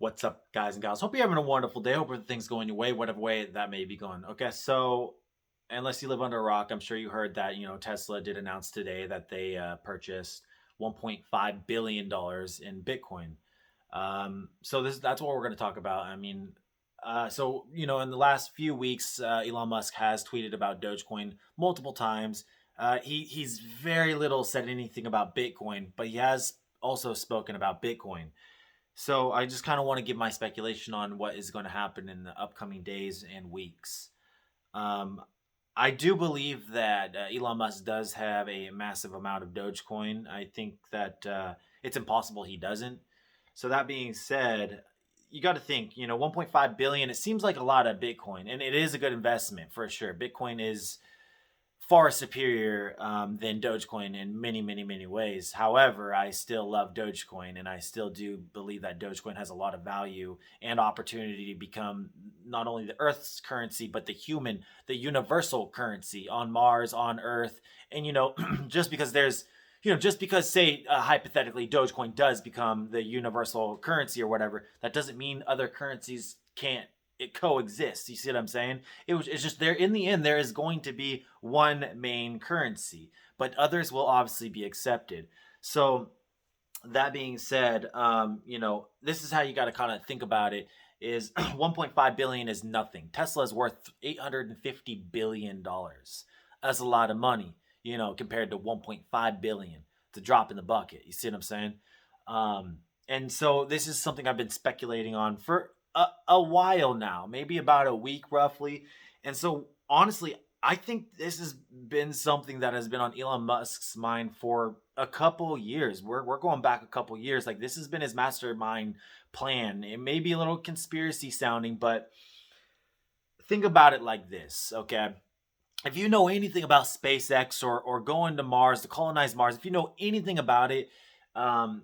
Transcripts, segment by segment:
What's up, guys and gals? Hope you're having a wonderful day. Hope everything's going your way, whatever way that may be going. Okay, so unless you live under a rock, I'm sure you heard that Tesla did announce today that they purchased 1.5 billion dollars in Bitcoin. So that's what we're going to talk about. I mean, in the last few weeks, Elon Musk has tweeted about Dogecoin multiple times. He's very little said anything about Bitcoin, but he has also spoken about Bitcoin. So I just kind of want to give my speculation on what is going to happen in the upcoming days and weeks. Um, I do believe that Elon Musk does have a massive amount of Dogecoin. I think that it's impossible he doesn't. So that being said, you got to think, 1.5 billion. It seems like a lot of Bitcoin, and it is a good investment for sure. Bitcoin is far superior than Dogecoin in many, many, many ways. However, I still love Dogecoin, and I still do believe that Dogecoin has a lot of value and opportunity to become not only the Earth's currency, but the universal currency on Mars, on Earth. And just because say hypothetically Dogecoin does become the universal currency or whatever, that doesn't mean other currencies can't it coexists. You see what I'm saying? It's just there. In the end, there is going to be one main currency, but others will obviously be accepted. So that being said, this is how you got to kind of think about it. Is 1.5 billion is nothing. Tesla is worth 850 billion dollars. That's a lot of money, compared to 1.5 billion. It's a drop in the bucket. You see what I'm saying? And so this is something I've been speculating on for a while now, maybe about a week roughly. And so honestly, I think this has been something that has been on Elon Musk's mind for a couple years. We're going back a couple years. Like, this has been his mastermind plan. It may be a little conspiracy sounding, but think about it like this, okay? If you know anything about SpaceX or going to Mars, to colonize Mars, if you know anything about it, um,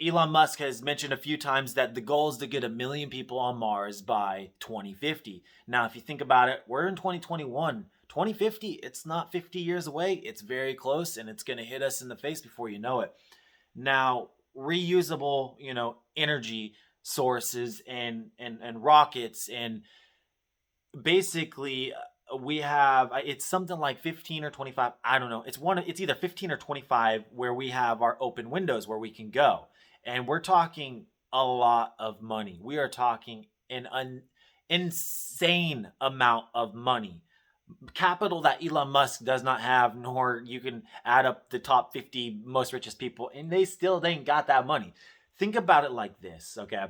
Elon Musk has mentioned a few times that the goal is to get 1 million people on Mars by 2050. Now, if you think about it, we're in 2021. 2050, it's not 50 years away. It's very close, and it's going to hit us in the face before you know it. Now, reusable, energy sources and rockets, and basically we have, it's something like 15 or 25, I don't know, it's either 15 or 25 where we have our open windows where we can go, and we're talking a lot of money. We are talking an insane amount of money, capital that Elon Musk does not have, nor you can add up the top 50 most richest people and they ain't got that money. Think about it like this, okay?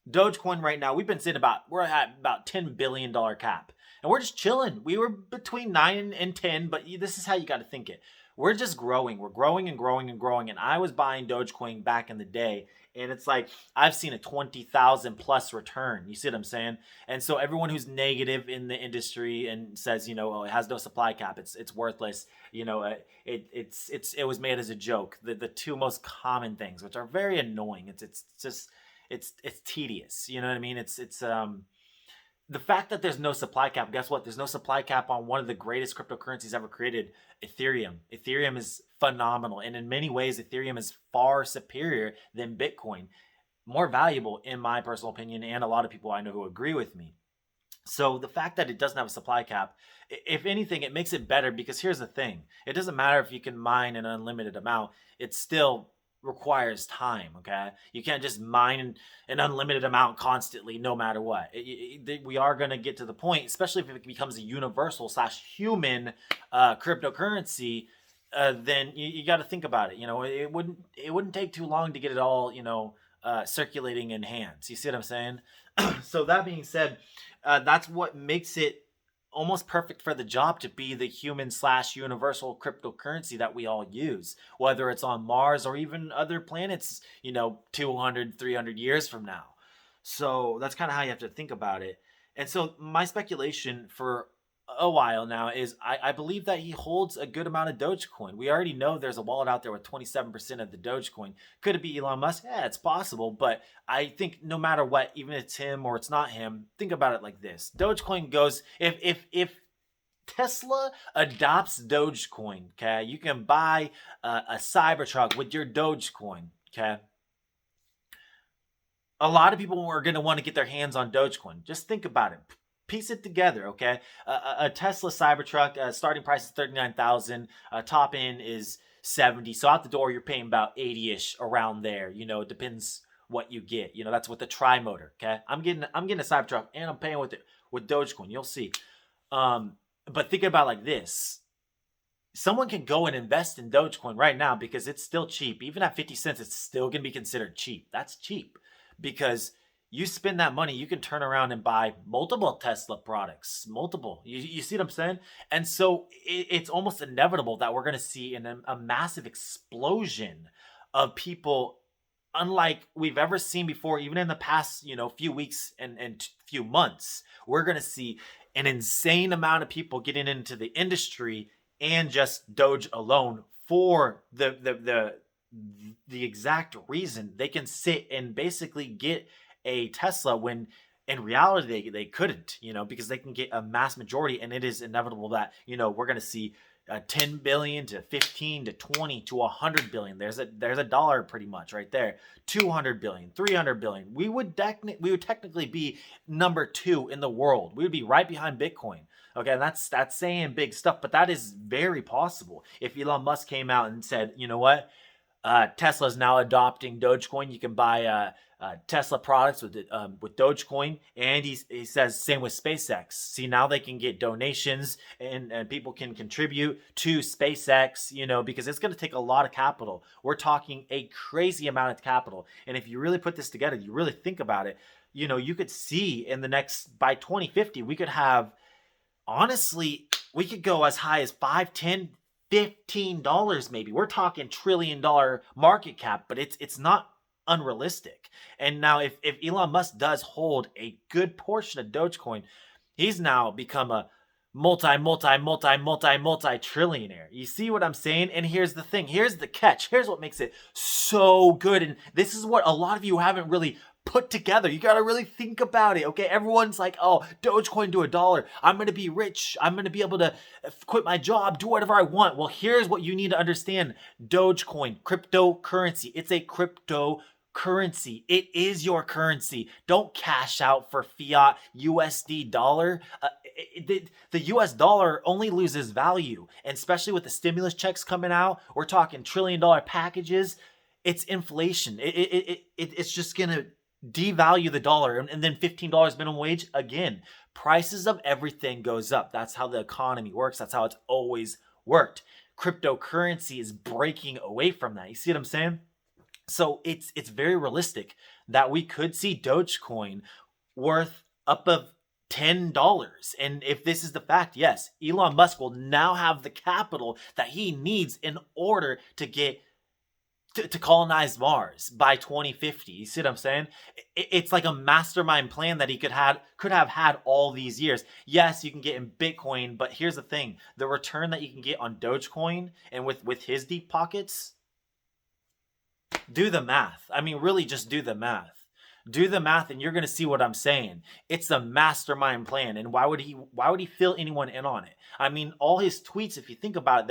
Dogecoin right now, we're at about $10 billion cap. And we're just chilling. We were between 9 and 10, but this is how you got to think it. We're just growing. We're growing and growing and growing. And I was buying Dogecoin back in the day, and it's like I've seen a 20,000 plus return. You see what I'm saying? And so everyone who's negative in the industry and says, oh, it has no supply cap, it's worthless. It was made as a joke. The two most common things, which are very annoying. It's just it's tedious. You know what I mean? It's the fact that there's no supply cap. Guess what? There's no supply cap on one of the greatest cryptocurrencies ever created, Ethereum. Ethereum is phenomenal, and in many ways, Ethereum is far superior than Bitcoin, more valuable in my personal opinion, and a lot of people I know who agree with me. So the fact that it doesn't have a supply cap, if anything, it makes it better, because here's the thing. It doesn't matter if you can mine an unlimited amount. It still requires time, okay? You can't just mine an unlimited amount constantly no matter what. We are going to get to the point, especially if it becomes a universal slash human cryptocurrency, then you got to think about it. It wouldn't take too long to get it all, circulating in hands. You see what I'm saying? So that being said, that's what makes it almost perfect for the job, to be the human slash universal cryptocurrency that we all use, whether it's on Mars or even other planets, 200, 300 years from now. So that's kind of how you have to think about it. And so my speculation for a while now is I believe that he holds a good amount of Dogecoin. We already know there's a wallet out there with 27% of the Dogecoin. Could it be Elon Musk? Yeah, it's possible. But I think no matter what, even if it's him or it's not him, think about it like this. Dogecoin goes, if Tesla adopts Dogecoin, okay, you can buy a Cybertruck with your Dogecoin, okay? a lot of people are going to want to get their hands on Dogecoin. Just think about it. Piece it together, okay? A Tesla Cybertruck starting price is 39,000. Top end is 70. So out the door, you're paying about 80ish around there. It depends what you get. That's with the tri motor. Okay, I'm getting a Cybertruck and I'm paying with it with Dogecoin. You'll see. But think about it like this: someone can go and invest in Dogecoin right now because it's still cheap. Even at 50 cents, it's still going to be considered cheap. That's cheap because you spend that money, you can turn around and buy multiple Tesla products, multiple. You see what I'm saying? And so it's almost inevitable that we're going to see a massive explosion of people unlike we've ever seen before, even in the past, few weeks and few months. We're going to see an insane amount of people getting into the industry and just Doge alone for the exact reason they can sit and basically get a Tesla when in reality they couldn't, because they can get a mass majority, and it is inevitable that we're going to see 10 billion to 15 to 20 to 100 billion. There's a dollar pretty much right there. 200 billion, 300 billion. We would technically be number 2 in the world. We would be right behind Bitcoin. Okay, and that's saying big stuff, but that is very possible. If Elon Musk came out and said, you know what, Tesla's now adopting Dogecoin. You can buy Tesla products with Dogecoin, and he says same with SpaceX. See, now they can get donations and people can contribute to SpaceX. Because it's going to take a lot of capital. We're talking a crazy amount of capital, and if you really put this together, you really think about it. You could see in the next by 2050 we could have, honestly, we could go as high as 5, 10, $15 maybe. We're talking $1 trillion market cap, but it's not unrealistic. And now if Elon Musk does hold a good portion of Dogecoin, he's now become a multi trillionaire. You see what I'm saying? And here's the thing. Here's the catch. Here's what makes it so good. And this is what a lot of you haven't really put together. You got to really think about it. Okay. Everyone's like, oh, Dogecoin to $1. I'm going to be rich. I'm going to be able to quit my job, do whatever I want. Well, here's what you need to understand. Dogecoin, cryptocurrency. It's a cryptocurrency. It is your currency. Don't cash out for fiat USD dollar. The US dollar only loses value, and especially with the stimulus checks coming out, we're talking $1 trillion packages. It's inflation. It's just gonna devalue the dollar, and then $15 minimum wage again. Prices of everything goes up. That's how the economy works. That's how it's always worked. Cryptocurrency is breaking away from that. You see what I'm saying? So it's very realistic that we could see Dogecoin worth up of $10. And if this is the fact, yes, Elon Musk will now have the capital that he needs in order to get to colonize Mars by 2050. You see what I'm saying? It's like a mastermind plan that he could have had all these years. Yes, you can get in Bitcoin, but here's the thing: the return that you can get on Dogecoin and with his deep pockets. Do the math. I mean, really, just do the math. Do the math, and you're going to see what I'm saying. It's a mastermind plan, and why would he fill anyone in on it? I mean, all his tweets, if you think about it,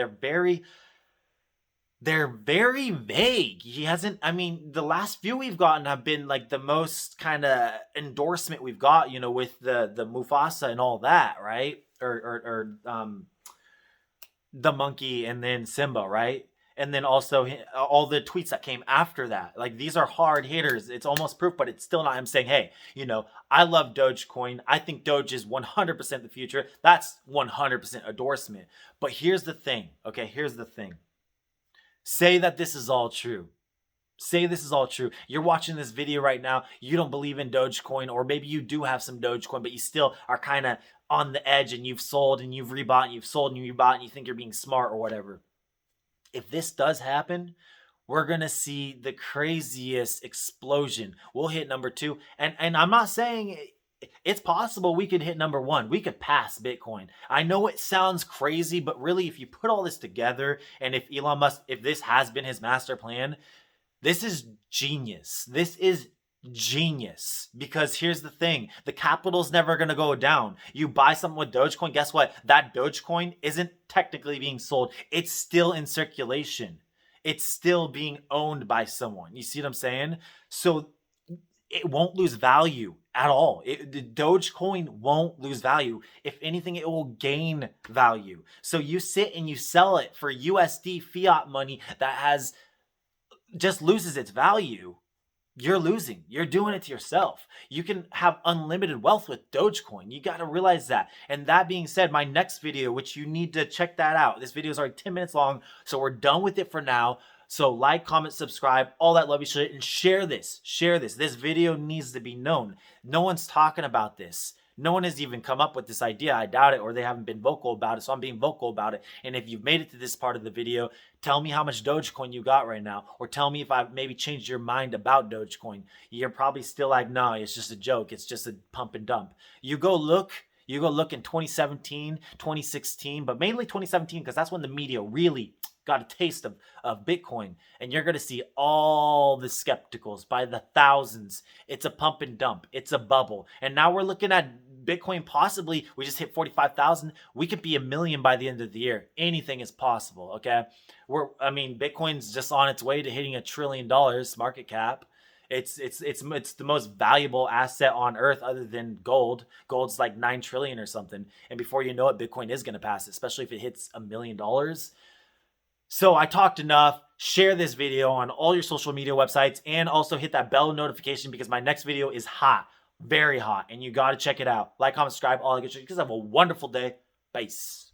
they're very vague. He hasn't, I mean, the last few we've gotten have been like the most kind of endorsement we've got, with the Mufasa and all that, right? Or the monkey and then Simba, right? And then also all the tweets that came after that. Like, these are hard hitters. It's almost proof, but it's still not him saying, hey, I love Dogecoin. I think Doge is 100% the future. That's 100% endorsement. But here's the thing, okay? Here's the thing. Say that this is all true. Say this is all true. You're watching this video right now. You don't believe in Dogecoin, or maybe you do have some Dogecoin, but you still are kind of on the edge, and you've sold and you've rebought and you've sold and you've rebought and you think you're being smart or whatever. If this does happen, we're going to see the craziest explosion. We'll hit number 2. And I'm not saying it's possible we could hit number 1. We could pass Bitcoin. I know it sounds crazy, but really, if you put all this together, and if Elon Musk, if this has been his master plan, this is genius. This is genius. Because here's the thing: the capital's never going to go down. You buy something with Dogecoin, guess what? That Dogecoin isn't technically being sold. It's still in circulation. It's still being owned by someone. You see what I'm saying? So it won't lose value at all. The Dogecoin won't lose value. If anything, it will gain value. So you sit and you sell it for USD fiat money that has just loses its value. You're losing. You're doing it to yourself. You can have unlimited wealth with Dogecoin. You got to realize that. And that being said, my next video, which you need to check that out. This video is already 10 minutes long, so we're done with it for now. So like, comment, subscribe, all that lovely shit, and share this. Share this. This video needs to be known. No one's talking about this. No one has even come up with this idea. I doubt it, or they haven't been vocal about it. So I'm being vocal about it. And if you've made it to this part of the video, tell me how much Dogecoin you got right now, or tell me if I've maybe changed your mind about Dogecoin. You're probably still like, no, it's just a joke. It's just a pump and dump. You go look in 2017, 2016, but mainly 2017, because that's when the media really got a taste of Bitcoin. And you're going to see all the skepticals by the thousands. It's a pump and dump. It's a bubble. And now we're looking at Bitcoin possibly, we just hit 45,000. We could be 1 million by the end of the year. Anything is possible, okay? Bitcoin's just on its way to hitting $1 trillion market cap. It's the most valuable asset on earth other than gold. Gold's like 9 trillion or something. And before you know it, Bitcoin is going to pass it, especially if it hits $1 million. So I talked enough. Share this video on all your social media websites, and also hit that bell notification because my next video is hot, very hot, and you got to check it out. Like, comment, subscribe, all that good shit. Because have a wonderful day. Peace.